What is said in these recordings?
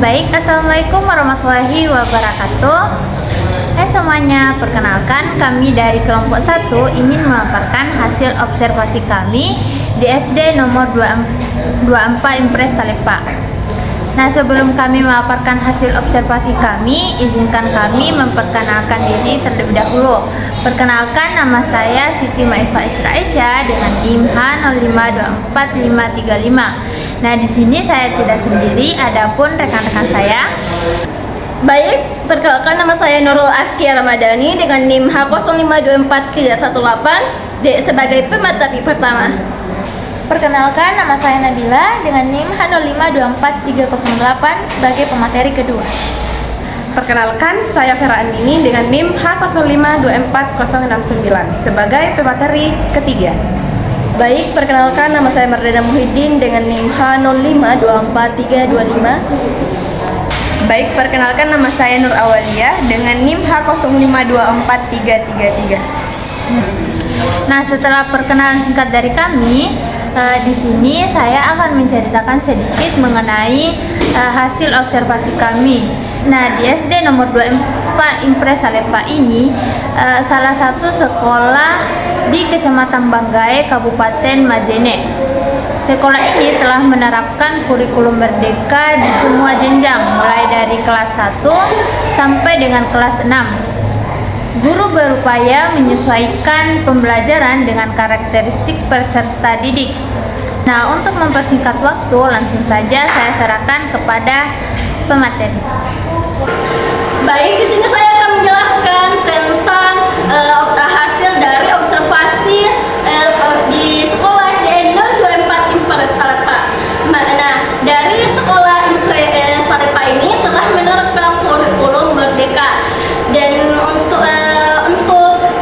Baik, Assalamualaikum warahmatullahi wabarakatuh. Hai semuanya, perkenalkan kami dari kelompok 1 ingin memaparkan hasil observasi kami di SD nomor 24 Impres Salepa. Nah, sebelum kami memaparkan hasil observasi kami, izinkan kami memperkenalkan diri terlebih dahulu. Perkenalkan, nama saya Siti Maifa Isra Aisyah dengan NIM H0524535. Nah, di sini saya tidak sendiri, adapun rekan-rekan saya. Baik, perkenalkan nama saya Nurul Askia Ramadhani dengan NIM H0524318 sebagai pemateri pertama. Perkenalkan, nama saya Nabila dengan NIM H0524308 sebagai pemateri kedua. Perkenalkan, saya Vera Andini dengan NIM H0524069 sebagai pemateri ketiga. Baik, perkenalkan nama saya Mardana Muhyiddin dengan NIM H0524325. Baik, perkenalkan nama saya Nur Awalia dengan NIM H0524333. Nah, setelah perkenalan singkat dari kami, di sini saya akan menceritakan sedikit mengenai hasil observasi kami. Nah, di SD nomor 24 Impres Salepa ini salah satu sekolah di Kecamatan Banggai, Kabupaten Majene. Sekolah ini telah menerapkan kurikulum merdeka di semua jenjang, mulai dari kelas 1 sampai dengan kelas 6. Guru berupaya menyesuaikan pembelajaran dengan karakteristik peserta didik. Nah, untuk mempersingkat waktu, langsung saja saya serahkan kepada pemateri. Baik, di sini saya akan menjelaskan tentang hasil dari observasi di sekolah SD 024 Impres Salepa. Nah, dari sekolah Impres Salepa ini telah menerapkan kurikulum merdeka, dan untuk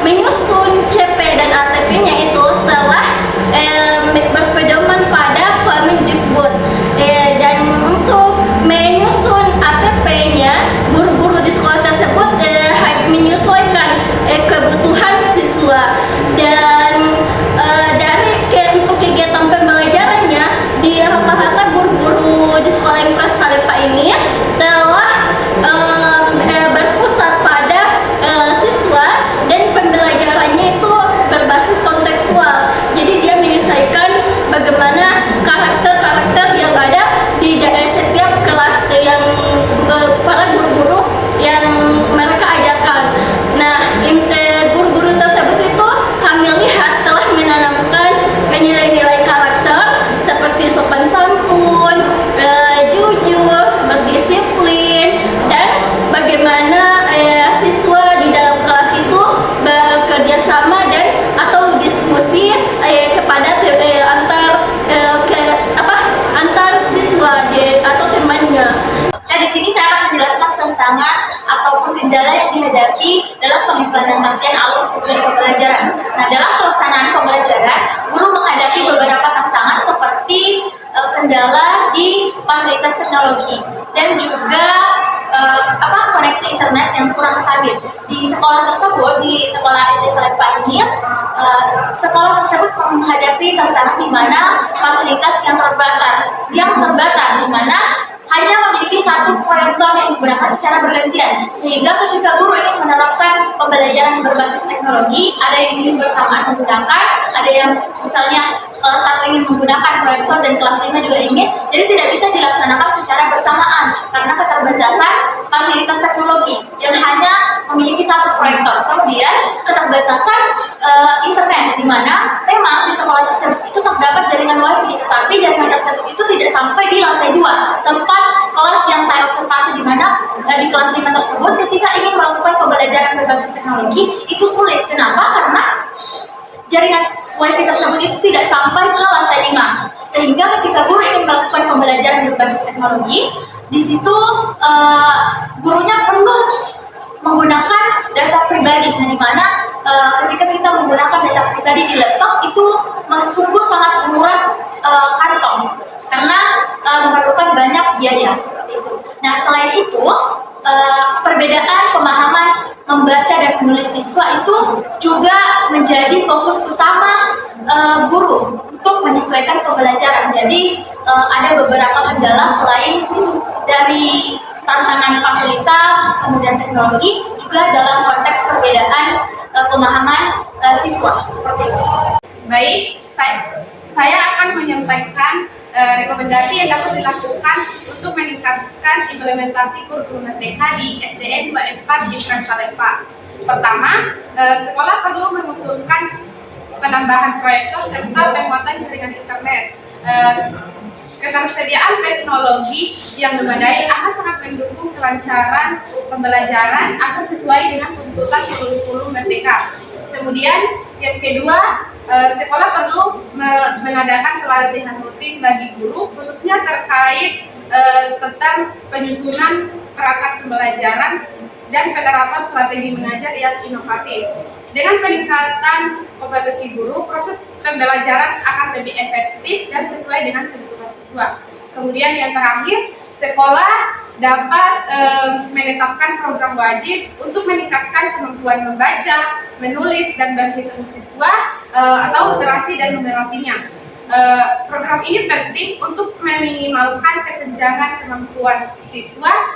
menyusun CP dan ATP-nya itu telah berpedoman pada Permendikbud, dan untuk menyusun ATP-nya guru-guru di sekolah tersebut menyesuaikan kebutuhan siswa, dan untuk kegiatan pembelajarannya di rata-rata guru-guru di sekolah Impres Salepa ini telah berpusat pada siswa, dan pembelajarannya itu berbasis kontekstual. Jadi dia menyelesaikan bagaimana karakter-karakter yang ada di setiap kelas yang para guru-guru yang mereka ajarkan. Nah, guru-guru tersebut itu kami lihat telah menanamkan nilai-nilai karakter seperti sopan santun, jujur, berdisiplin, dan bagaimana siswa di dalam kelas itu bekerja sama dan atau diskusi kepada antar siswa atau temannya. Nah, di sini saya akan menjelaskan tantangan ataupun kendala yang dihadapi dalam pengimplementasian alur pembelajaran. Nah, dalam pelaksanaan pembelajaran, guru menghadapi beberapa tantangan seperti kendala di fasilitas teknologi dan juga koneksi internet yang kurang stabil. Di sekolah tersebut, di sekolah SD Salepa ini, sekolah tersebut menghadapi tantangan di mana fasilitas yang terbatas, di mana hanya memiliki satu proyektor yang digunakan secara bergantian, sehingga ketika guru ingin menerapkan pembelajaran berbasis teknologi, ada yang ingin bersamaan menggunakan, ada yang misalnya kelas 1 ingin menggunakan proyektor dan kelas 5 juga ingin, jadi tidak bisa dilaksanakan secara bersamaan karena keterbatasan fasilitas teknologi yang hanya memiliki satu proyektor. Kemudian keterbatasan internet, di mana memang di sekolah tersebut itu terdapat jaringan wifi, tetapi jaringan tersebut itu tidak sampai di lantai 2 tempat kelas yang saya observasi, di mana di kelas 5 tersebut ketika ingin melakukan pembelajaran berbasis teknologi itu sulit. Kenapa? Karena jaringan wifi tersebut itu tidak sampai ke lantai 5, sehingga ketika guru ingin melakukan pembelajaran berbasis teknologi, di situ gurunya perlu menggunakan data pribadi, di mana ketika kita menggunakan data pribadi di laptop itu sungguh sangat menguras kantong karena memerlukan banyak biaya seperti itu. Nah, selain itu perbedaan pemahaman membaca dan menulis siswa itu juga menjadi fokus utama guru untuk menyesuaikan pembelajaran. Jadi ada beberapa kendala selain dari tantangan fasilitas, kemudian teknologi, juga dalam konteks perbedaan pemahaman siswa seperti itu. Baik, saya akan menyampaikan rekomendasi yang dapat dilakukan untuk meningkatkan implementasi kurikulum merdeka di SDN 24 di Salempa. Pertama, sekolah perlu mengusulkan penambahan proyektor serta penguatan jaringan internet. Ketersediaan teknologi yang memadai akan sangat mendukung kelancaran pembelajaran agar sesuai dengan tuntutan kurikulum merdeka. Kemudian yang kedua, sekolah perlu mengadakan pelatihan rutin bagi guru, khususnya terkait tentang penyusunan perangkat pembelajaran dan penerapan strategi mengajar yang inovatif. Dengan peningkatan kompetensi guru, proses pembelajaran akan lebih efektif dan sesuai dengan kebutuhan siswa. Kemudian yang terakhir, sekolah dapat menetapkan program wajib untuk meningkatkan kemampuan membaca, menulis, dan berhitung siswa atau literasi dan numerasinya. Program ini penting untuk meminimalkan kesenjangan kemampuan siswa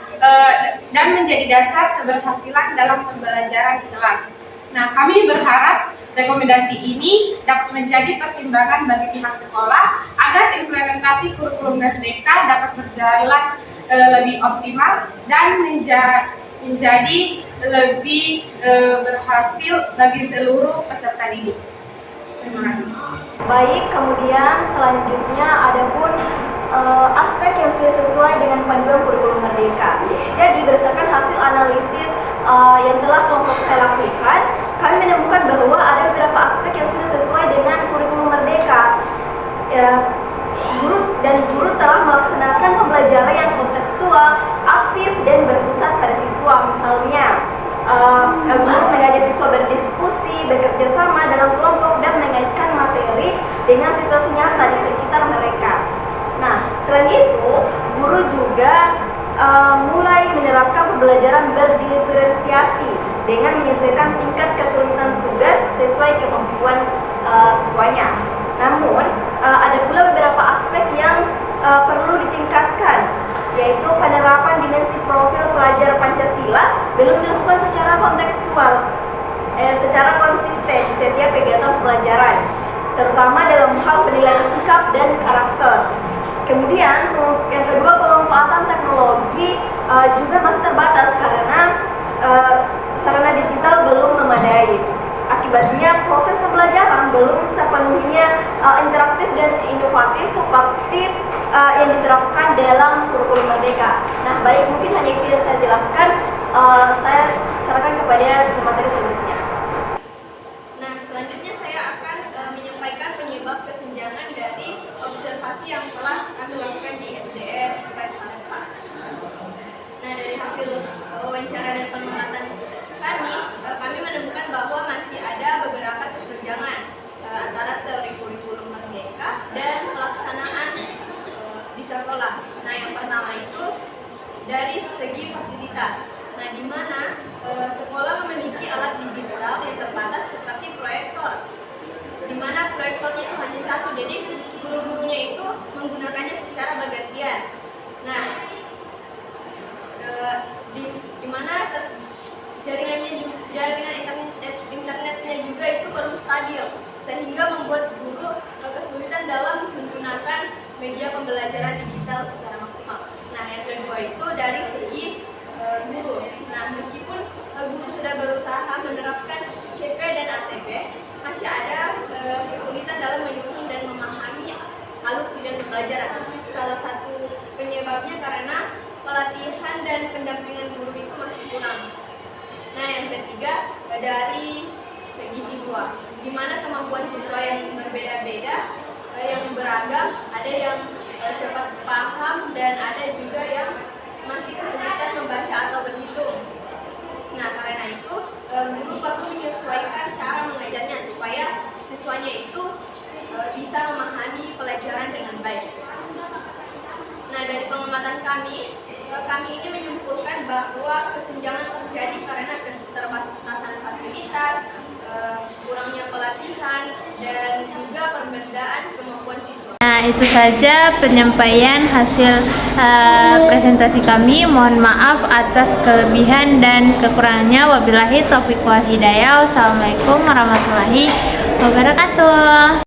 dan menjadi dasar keberhasilan dalam pembelajaran di kelas. Nah, kami berharap rekomendasi ini dapat menjadi pertimbangan bagi pihak sekolah agar implementasi kurikulum merdeka dapat berjalan lebih optimal dan menjadi lebih berhasil bagi seluruh peserta didik. Terima kasih. Baik, kemudian selanjutnya ada pun aspek yang sudah sesuai dengan panduan kurikulum merdeka. Jadi berdasarkan hasil analisis yang telah kelompok saya lakukan, kami menemukan bahwa ada beberapa aspek yang sudah sesuai dengan kurikulum merdeka. Guru telah melaksanakan pembelajaran yang kontekstual, aktif, dan berpusat pada siswa. Misalnya, guru mengajak siswa berdiskusi, bekerja sama dalam kelompok, dan mengaitkan materi dengan situasi nyata di sekitar mereka. Nah, selain itu, guru juga mulai menerapkan pembelajaran berdiferensiasi dengan menyesuaikan tingkat kesulitan tugas sesuai kemampuan siswanya. Namun, ada pula beberapa aspek yang perlu ditingkatkan, yaitu penerapan dimensi profil pelajar Pancasila belum dilakukan secara kontekstual, secara konsisten di setiap kegiatan pembelajaran, terutama dalam hal penilaian sikap dan karakter. Kemudian, yang kedua, pemanfaatan teknologi juga masih terbatas karena sarana digital belum memadai. Akibatnya, proses pembelajaran belum sepenuhnya interaktif dan inovatif seperti yang diterapkan dalam kurikulum merdeka. Nah, baik, mungkin hanya itu yang saya jelaskan. Saya serahkan kepada materi selanjutnya. Nah, selanjutnya saya akan menyampaikan penyebab kesenjangan dari observasi yang telah kami lakukan di SDN Salempa. Nah, dari hasil wawancara dan pengamatan kami menemukan bahwa masih ada beberapa kesenjangan antara teori kurikulum merdeka dan pelaksanaan di sekolah. Nah, yang pertama itu dari segi fasilitas. Nah, di mana sekolah memiliki alat digital yang terbatas seperti proyektor, di mana proyektornya itu hanya satu, jadi guru-gurunya itu menggunakannya secara bergantian. Nah, di mana jaringan internetnya juga itu belum stabil, sehingga membuat guru kesulitan dalam menggunakan media pembelajaran digital secara maksimal. Nah, yang kedua itu dari segi guru. Nah, meskipun guru sudah berusaha menerapkan CP dan ATP, masih ada kesulitan dalam menyusun dan memahami alur tujuan pembelajaran. Salah satu penyebabnya karena pelatihan dan pendampingan guru itu masih kurang. Nah, yang ketiga dari segi siswa, di mana kemampuan siswa yang berbeda-beda, yang beragam, ada yang cepat paham dan ada juga yang masih kesulitan membaca atau berhitung. Nah, karena itu guru perlu menyesuaikan cara mengajarnya supaya siswanya itu bisa memahami pelajaran dengan baik. Nah, dari pengamatan kami ini menyimpulkan bahwa kesenjangan terjadi karena keterbatasan fasilitas, kurangnya pelatihan, dan juga perbedaan kemampuan siswa. Nah, itu saja penyampaian hasil presentasi kami. Mohon maaf atas kelebihan dan kekurangannya. Wabillahi taufiq wal hidayah. Wassalamualaikum warahmatullahi wabarakatuh.